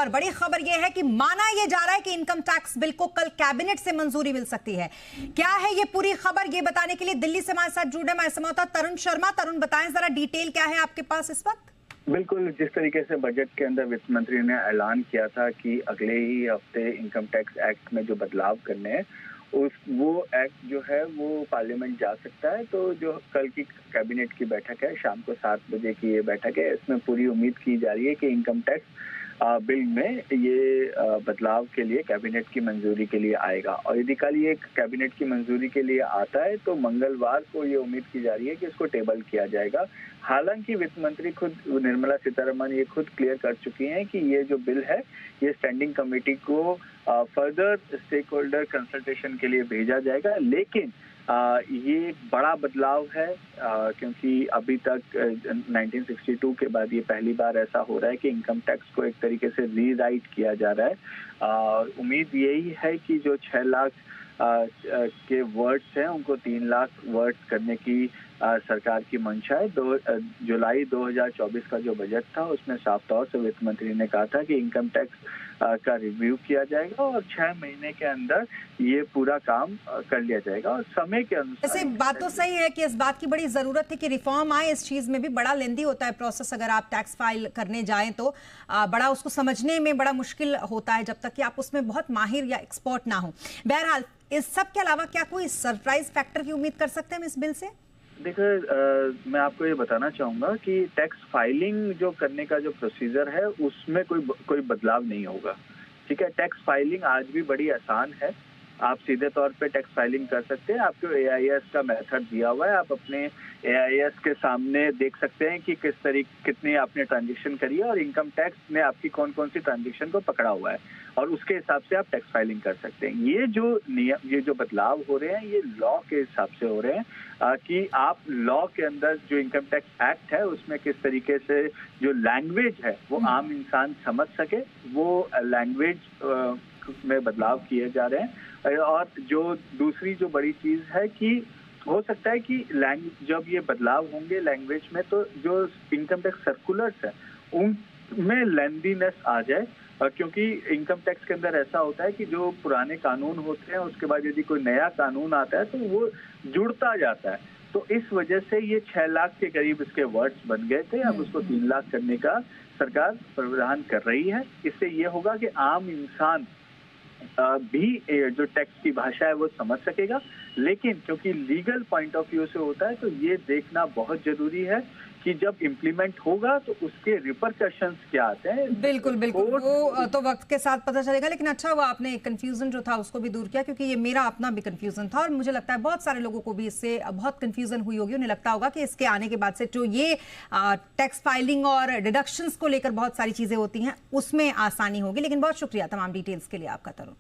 और बड़ी खबर यह है कि माना यह जा रहा है कि इनकम टैक्स बिल को कल कैबिनेट से मंजूरी मिल सकती है। क्या है ये पूरी खबर, ये बताने के लिए दिल्ली से हमारे साथ जुड़े हमारे संवाददाता तरुण शर्मा। तरुण, बताएं जरा डिटेल क्या है आपके पास इस वक्त। बिल्कुल, जिस तरीके से बजट के अंदर वित्त मंत्री ने ऐलान किया था कि अगले ही हफ्ते इनकम टैक्स एक्ट में जो बदलाव करने हैं वो एक्ट जो है वो पार्लियामेंट जा सकता है। तो जो कल की कैबिनेट की बैठक है, शाम को 7 बजे की ये बैठक है, इसमें पूरी उम्मीद की जा रही है कि इनकम टैक्स बिल में ये बदलाव के लिए कैबिनेट की मंजूरी के लिए आएगा। और यदि कल ये कैबिनेट की मंजूरी के लिए आता है तो मंगलवार को ये उम्मीद की जा रही है कि इसको टेबल किया जाएगा। हालांकि वित्त मंत्री खुद निर्मला सीतारमण ये खुद क्लियर कर चुकी हैं कि ये जो बिल है ये स्टैंडिंग कमेटी को फर्दर स्टेक होल्डर कंसल्टेशन के लिए भेजा जाएगा। लेकिन ये बड़ा बदलाव है क्योंकि अभी तक 1962 के बाद ये पहली बार ऐसा हो रहा है कि इनकम टैक्स को एक तरीके से रीराइट किया जा रहा है। उम्मीद यही है कि जो 6 लाख के वर्ड्स हैं उनको 3 लाख वर्ड्स करने की सरकार की मंशा है। जुलाई 2024 का जो बजट था उसमें साफ तौर से वित्त मंत्री ने कहा था कि इनकम टैक्स का रिव्यू किया जाएगा और 6 महीने के अंदर ये पूरा काम कर लिया जाएगा और समय के अनुसार। वैसे बात तो सही है कि इस बात की बड़ी जरूरत है कि रिफॉर्म आए। इस चीज में भी बड़ा लेंदी होता है प्रोसेस। अगर आप टैक्स फाइल करने जाएं तो बड़ा उसको समझने में बड़ा मुश्किल होता है जब तक कि आप उसमें बहुत माहिर या एक्सपर्ट ना हो। बहरहाल, इस सब के अलावा क्या कोई सरप्राइज फैक्टर की उम्मीद कर सकते हैं हम इस बिल से? देखिए, मैं आपको ये बताना चाहूंगा कि टैक्स फाइलिंग जो करने का जो प्रोसीजर है उसमें कोई बदलाव नहीं होगा। ठीक है, टैक्स फाइलिंग आज भी बड़ी आसान है। आप सीधे तौर पे टैक्स फाइलिंग कर सकते हैं। आपको एआईएस का मेथड दिया हुआ है। आप अपने एआईएस के सामने देख सकते हैं कि कितनी आपने ट्रांजैक्शन करी है और इनकम टैक्स ने आपकी कौन कौन सी ट्रांजैक्शन को पकड़ा हुआ है और उसके हिसाब से आप टैक्स फाइलिंग कर सकते हैं। ये जो बदलाव हो रहे हैं ये लॉ के हिसाब से हो रहे हैं कि आप लॉ के अंदर जो इनकम टैक्स एक्ट है उसमें किस तरीके से जो लैंग्वेज है वो आम इंसान समझ सके, वो लैंग्वेज में बदलाव किए जा रहे हैं। और जो दूसरी जो बड़ी चीज है कि हो सकता है कि जब ये बदलाव होंगे लैंग्वेज में तो जो इनकम टैक्स सर्कुलर्स है उनमें लेंथीनेस आ जाए, क्योंकि इनकम टैक्स के अंदर ऐसा होता है कि जो पुराने कानून होते हैं उसके बाद यदि कोई नया कानून आता है तो वो जुड़ता जाता है। तो इस वजह से ये 6 लाख के करीब इसके वर्ड्स बन गए थे। अब उसको 3 लाख करने का सरकार प्रावधान कर रही है। इससे ये होगा कि आम इंसान भी जो टैक्स की भाषा है वो समझ सकेगा। लेकिन क्योंकि लीगल पॉइंट ऑफ व्यू से होता है तो ये देखना बहुत जरूरी है कि जब इम्प्लीमेंट होगा तो उसके रिपरकशंस क्या आते हैं। बिल्कुल बिल्कुल, वो तो वक्त के साथ पता चलेगा। लेकिन अच्छा हुआ आपने कंफ्यूजन जो था उसको भी दूर किया, क्योंकि ये मेरा अपना भी कंफ्यूजन था और मुझे लगता है बहुत सारे लोगों को भी इससे बहुत कंफ्यूजन हुई होगी। उन्हें लगता होगा कि इसके आने के बाद से जो ये टैक्स फाइलिंग और डिडक्शंस को लेकर बहुत सारी चीजें होती हैं उसमें आसानी होगी। लेकिन बहुत शुक्रिया तमाम डिटेल्स के लिए आपका तरुण।